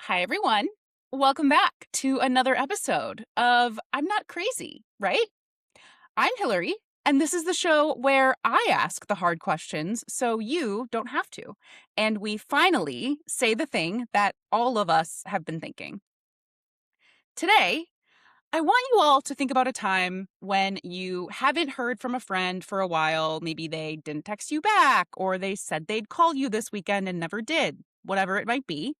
Hi, everyone. Welcome back to another episode of I'm Not Crazy, right? I'm Hillary, and this is the show where I ask the hard questions so you don't have to. And we finally say the thing that all of us have been thinking. Today, I want you all to think about a time when you haven't heard from a friend for a while. Maybe they didn't text you back, or they said they'd call you this weekend and never did, whatever it might be.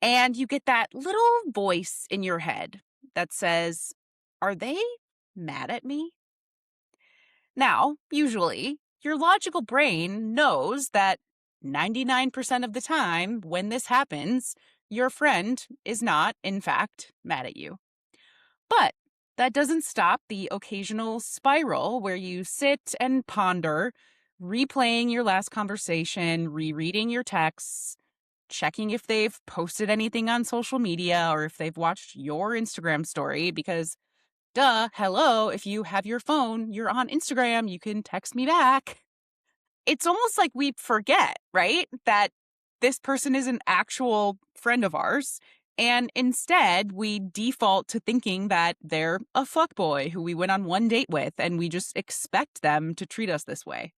And you get that little voice in your head that says, "Are they mad at me?" Now, usually, your logical brain knows that 99% of the time when this happens, your friend is not, in fact, mad at you. But that doesn't stop the occasional spiral where you sit and ponder, replaying your last conversation, rereading your texts, checking if they've posted anything on social media or if they've watched your Instagram story because, duh, hello, if you have your phone, you're on Instagram, you can text me back. It's almost like we forget, right? That this person is an actual friend of ours. And instead, we default to thinking that they're a fuckboy who we went on one date with, and we just expect them to treat us this way,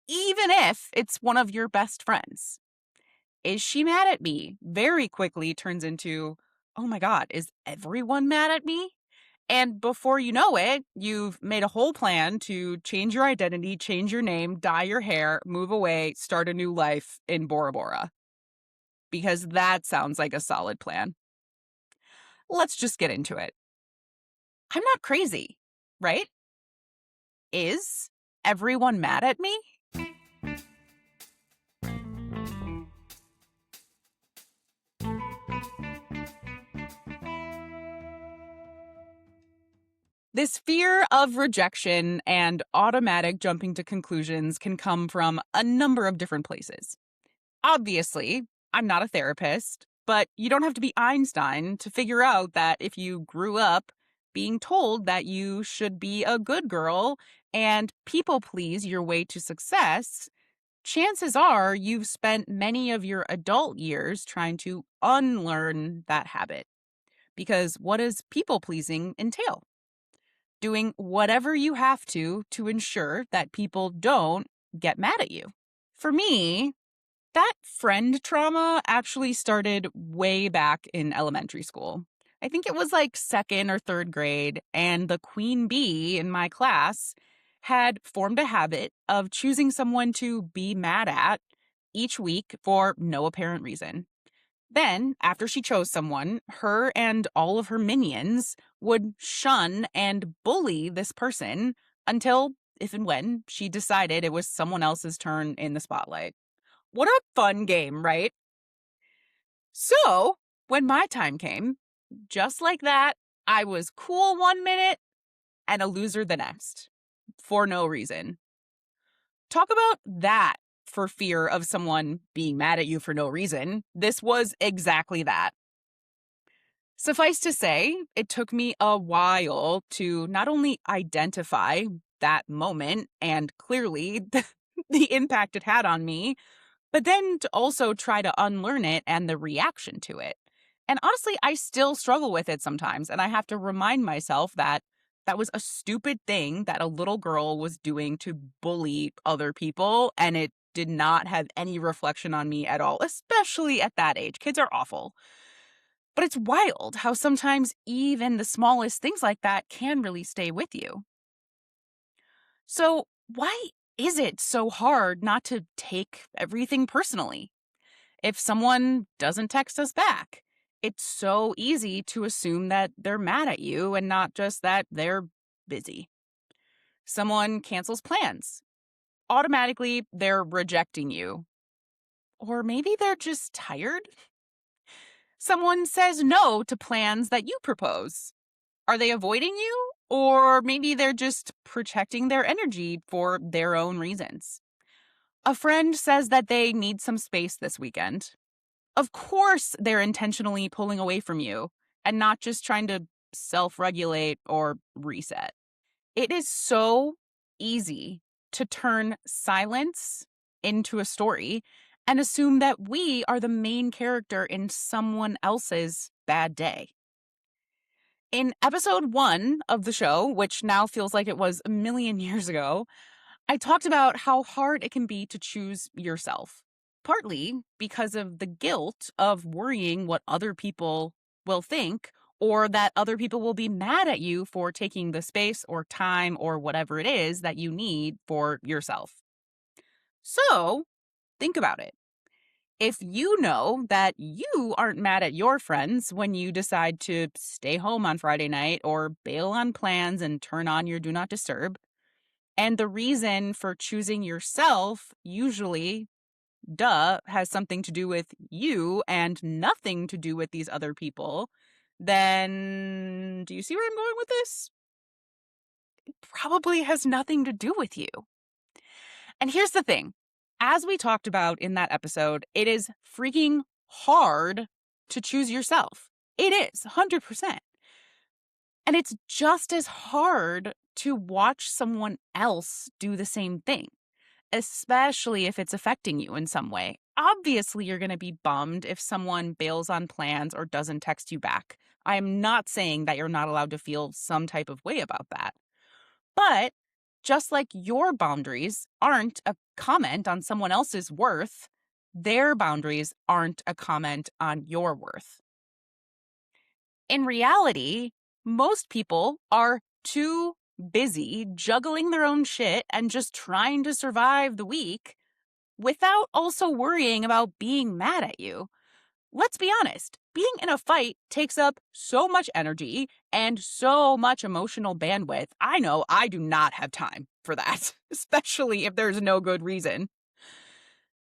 even if it's one of your best friends. Is she mad at me? Very quickly turns into, oh my God, is everyone mad at me? And before you know it, you've made a whole plan to change your identity, change your name, dye your hair, move away, start a new life in Bora Bora. Because that sounds like a solid plan. Let's just get into it. I'm not crazy, right? Is everyone mad at me? This fear of rejection and automatic jumping to conclusions can come from a number of different places. Obviously, I'm not a therapist, but you don't have to be Einstein to figure out that if you grew up being told that you should be a good girl and people please your way to success, chances are you've spent many of your adult years trying to unlearn that habit. Because what does people pleasing entail? Doing whatever you have to ensure that people don't get mad at you. For me, that friend trauma actually started way back in elementary school. I think it was like second or third grade, and the queen bee in my class had formed a habit of choosing someone to be mad at each week for no apparent reason. Then, after she chose someone, her and all of her minions would shun and bully this person until, if and when, she decided it was someone else's turn in the spotlight. What a fun game, right? So, when my time came, just like that, I was cool one minute and a loser the next for no reason. Talk about that for fear of someone being mad at you for no reason. This was exactly that. Suffice to say, it took me a while to not only identify that moment and clearly the impact it had on me, but then to also try to unlearn it and the reaction to it. And honestly, I still struggle with it sometimes. And I have to remind myself that that was a stupid thing that a little girl was doing to bully other people. And it did not have any reflection on me at all, especially at that age. Kids are awful. But it's wild how sometimes even the smallest things like that can really stay with you. So, why is it so hard not to take everything personally? If someone doesn't text us back, it's so easy to assume that they're mad at you and not just that they're busy. Someone cancels plans. Automatically, they're rejecting you. Or maybe they're just tired. Someone says no to plans that you propose. Are they avoiding you? Or maybe they're just protecting their energy for their own reasons. A friend says that they need some space this weekend. Of course, they're intentionally pulling away from you and not just trying to self regulate or reset. It is so easy to turn silence into a story and assume that we are the main character in someone else's bad day. In episode 1 of the show, which now feels like it was a million years ago, I talked about how hard it can be to choose yourself, partly because of the guilt of worrying what other people will think or that other people will be mad at you for taking the space or time or whatever it is that you need for yourself. So, think about it. If you know that you aren't mad at your friends when you decide to stay home on Friday night or bail on plans and turn on your do not disturb, and the reason for choosing yourself usually, has something to do with you and nothing to do with these other people, then do you see where I'm going with this? Probably has nothing to do with you. And here's the thing. As we talked about in that episode, it is freaking hard to choose yourself. It is, 100%. And it's just as hard to watch someone else do the same thing, especially if it's affecting you in some way. Obviously, you're going to be bummed if someone bails on plans or doesn't text you back. I am not saying that you're not allowed to feel some type of way about that. But just like your boundaries aren't a comment on someone else's worth, their boundaries aren't a comment on your worth. In reality, most people are too busy juggling their own shit and just trying to survive the week without also worrying about being mad at you. Let's be honest, being in a fight takes up so much energy and so much emotional bandwidth. I know I do not have time for that, especially if there's no good reason.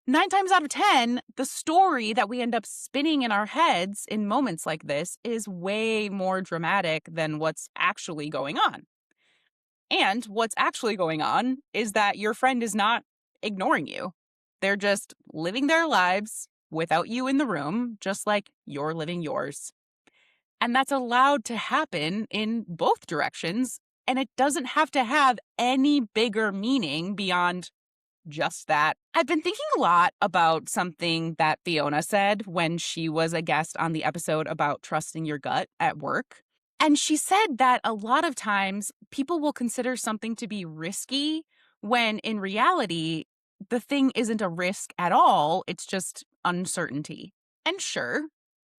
9 times out of 10, the story that we end up spinning in our heads in moments like this is way more dramatic than what's actually going on. And what's actually going on is that your friend is not ignoring you. They're just living their lives without you in the room, just like you're living yours. And that's allowed to happen in both directions. And it doesn't have to have any bigger meaning beyond just that. I've been thinking a lot about something that Fiona said when she was a guest on the episode about trusting your gut at work. And she said that a lot of times people will consider something to be risky when in reality, the thing isn't a risk at all. It's just uncertainty. And sure,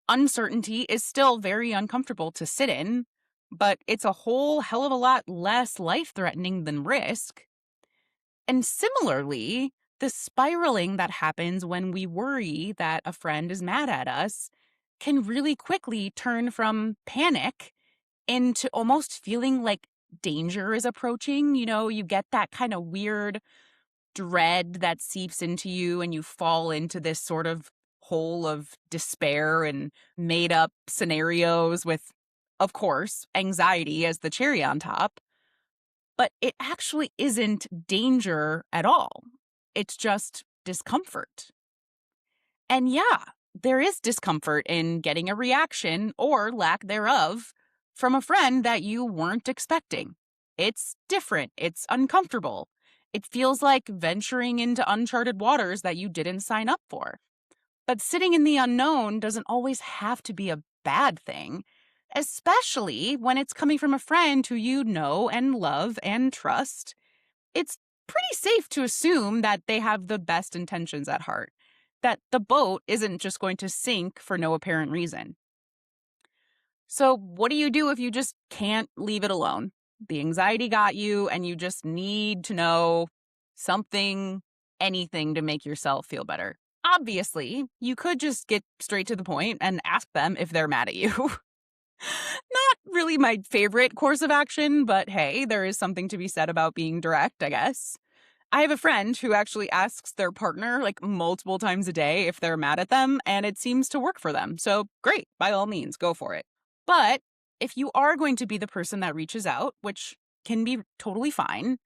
uncertainty is still very uncomfortable to sit in, but it's a whole hell of a lot less life threatening than risk. And similarly, the spiraling that happens when we worry that a friend is mad at us can really quickly turn from panic into almost feeling like danger is approaching. You know, you get that kind of weird dread that seeps into you and you fall into this sort of hole of despair and made up scenarios with, of course, anxiety as the cherry on top. But it actually isn't danger at all. It's just discomfort. And yeah, there is discomfort in getting a reaction or lack thereof from a friend that you weren't expecting. It's different. It's uncomfortable. It feels like venturing into uncharted waters that you didn't sign up for. But sitting in the unknown doesn't always have to be a bad thing, especially when it's coming from a friend who you know and love and trust. It's pretty safe to assume that they have the best intentions at heart, that the boat isn't just going to sink for no apparent reason. So, what do you do if you just can't leave it alone? The anxiety got you, and you just need to know something, anything to make yourself feel better. Obviously, you could just get straight to the point and ask them if they're mad at you. Not really my favorite course of action, but hey, there is something to be said about being direct, I guess. I have a friend who actually asks their partner like multiple times a day if they're mad at them, and it seems to work for them. So great, by all means, go for it. But if you are going to be the person that reaches out, which can be totally fine,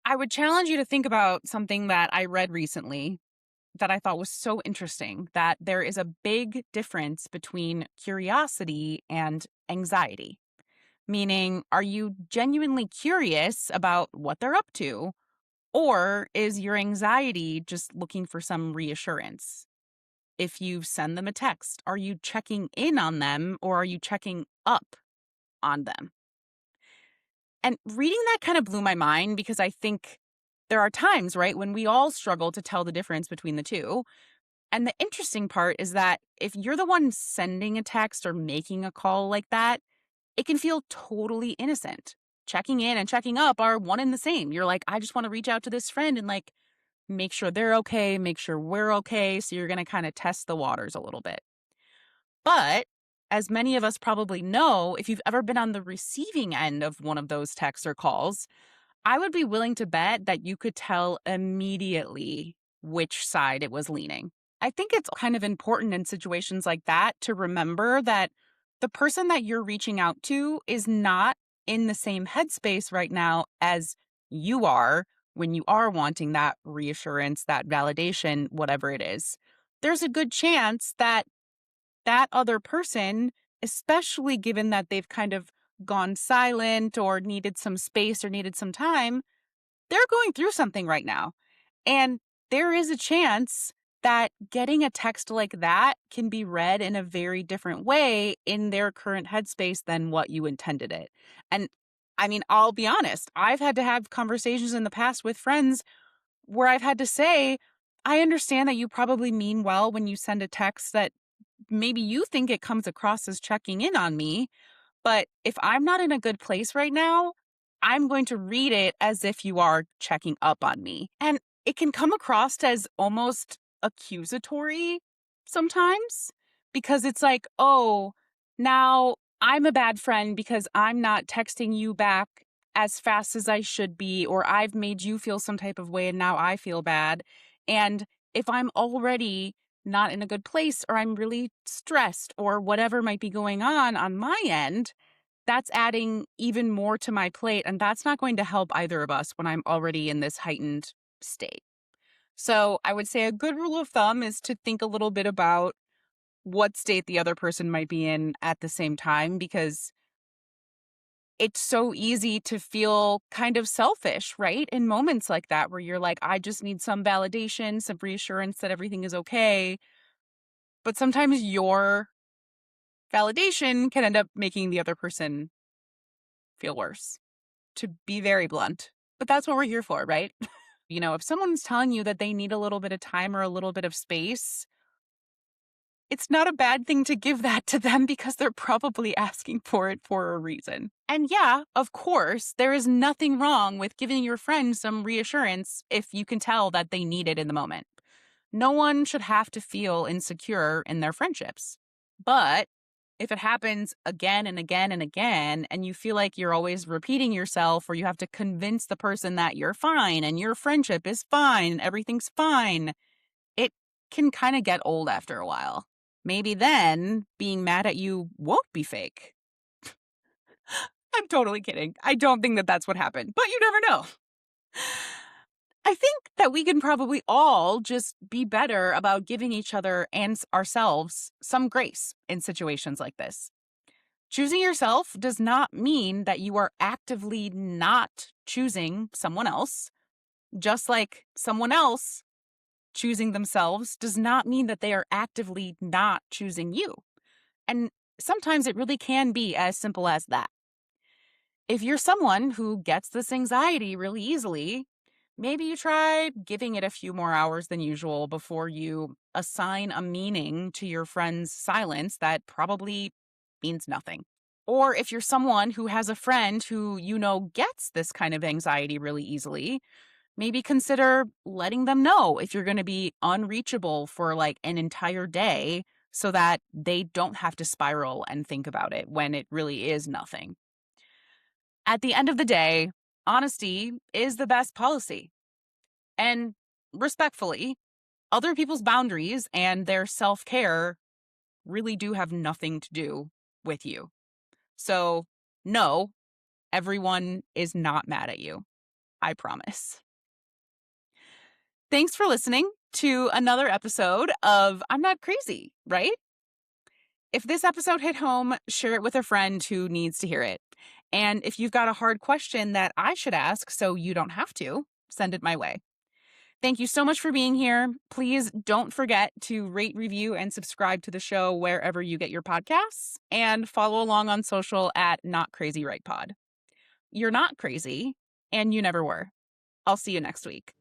I would challenge you to think about something that I read recently that I thought was so interesting, that there is a big difference between curiosity and anxiety. Meaning, are you genuinely curious about what they're up to? Or is your anxiety just looking for some reassurance? If you send them a text, are you checking in on them or are you checking up on them? And reading that kind of blew my mind because I think there are times, right, when we all struggle to tell the difference between the two. And the interesting part is that if you're the one sending a text or making a call like that, it can feel totally innocent. Checking in and checking up are one and the same. You're like, I just want to reach out to this friend and like make sure they're okay, make sure we're okay. So you're going to kind of test the waters a little bit. But as many of us probably know, if you've ever been on the receiving end of one of those texts or calls, I would be willing to bet that you could tell immediately which side it was leaning. I think it's kind of important in situations like that to remember that the person that you're reaching out to is not in the same headspace right now as you are when you are wanting that reassurance, that validation, whatever it is. There's a good chance that that other person, especially given that they've kind of gone silent or needed some space or needed some time, they're going through something right now. And there is a chance that getting a text like that can be read in a very different way in their current headspace than what you intended it. And I mean, I'll be honest, I've had to have conversations in the past with friends where I've had to say, I understand that you probably mean well when you send a text that maybe you think it comes across as checking in on me, but if I'm not in a good place right now, I'm going to read it as if you are checking up on me. And it can come across as almost accusatory sometimes because it's like, oh, now I'm a bad friend because I'm not texting you back as fast as I should be, or I've made you feel some type of way and now I feel bad. And if I'm already not in a good place or I'm really stressed or whatever might be going on my end, that's adding even more to my plate. And that's not going to help either of us when I'm already in this heightened state. So I would say a good rule of thumb is to think a little bit about what state the other person might be in at the same time, because it's so easy to feel kind of selfish, right? In moments like that, where you're like, I just need some validation, some reassurance that everything is okay. But sometimes your validation can end up making the other person feel worse, to be very blunt. But that's what we're here for, right? If someone's telling you that they need a little bit of time or a little bit of space, it's not a bad thing to give that to them because they're probably asking for it for a reason. And yeah, of course, there is nothing wrong with giving your friend some reassurance if you can tell that they need it in the moment. No one should have to feel insecure in their friendships. But if it happens again and again and again, and you feel like you're always repeating yourself, or you have to convince the person that you're fine and your friendship is fine and everything's fine, it can kind of get old after a while. Maybe then being mad at you won't be fake. I'm totally kidding. I don't think that that's what happened, but you never know. I think that we can probably all just be better about giving each other and ourselves some grace in situations like this. Choosing yourself does not mean that you are actively not choosing someone else, just like someone else choosing themselves does not mean that they are actively not choosing you. And sometimes it really can be as simple as that. If you're someone who gets this anxiety really easily, maybe you try giving it a few more hours than usual before you assign a meaning to your friend's silence that probably means nothing. Or if you're someone who has a friend who gets this kind of anxiety really easily, maybe consider letting them know if you're going to be unreachable for like an entire day so that they don't have to spiral and think about it when it really is nothing. At the end of the day, honesty is the best policy. And respectfully, other people's boundaries and their self care really do have nothing to do with you. So, no, everyone is not mad at you. I promise. Thanks for listening to another episode of I'm Not Crazy, right? If this episode hit home, share it with a friend who needs to hear it. And if you've got a hard question that I should ask so you don't have to, send it my way. Thank you so much for being here. Please don't forget to rate, review, and subscribe to the show wherever you get your podcasts, and follow along on social at Not Crazy Right Pod. You're not crazy, and you never were. I'll see you next week.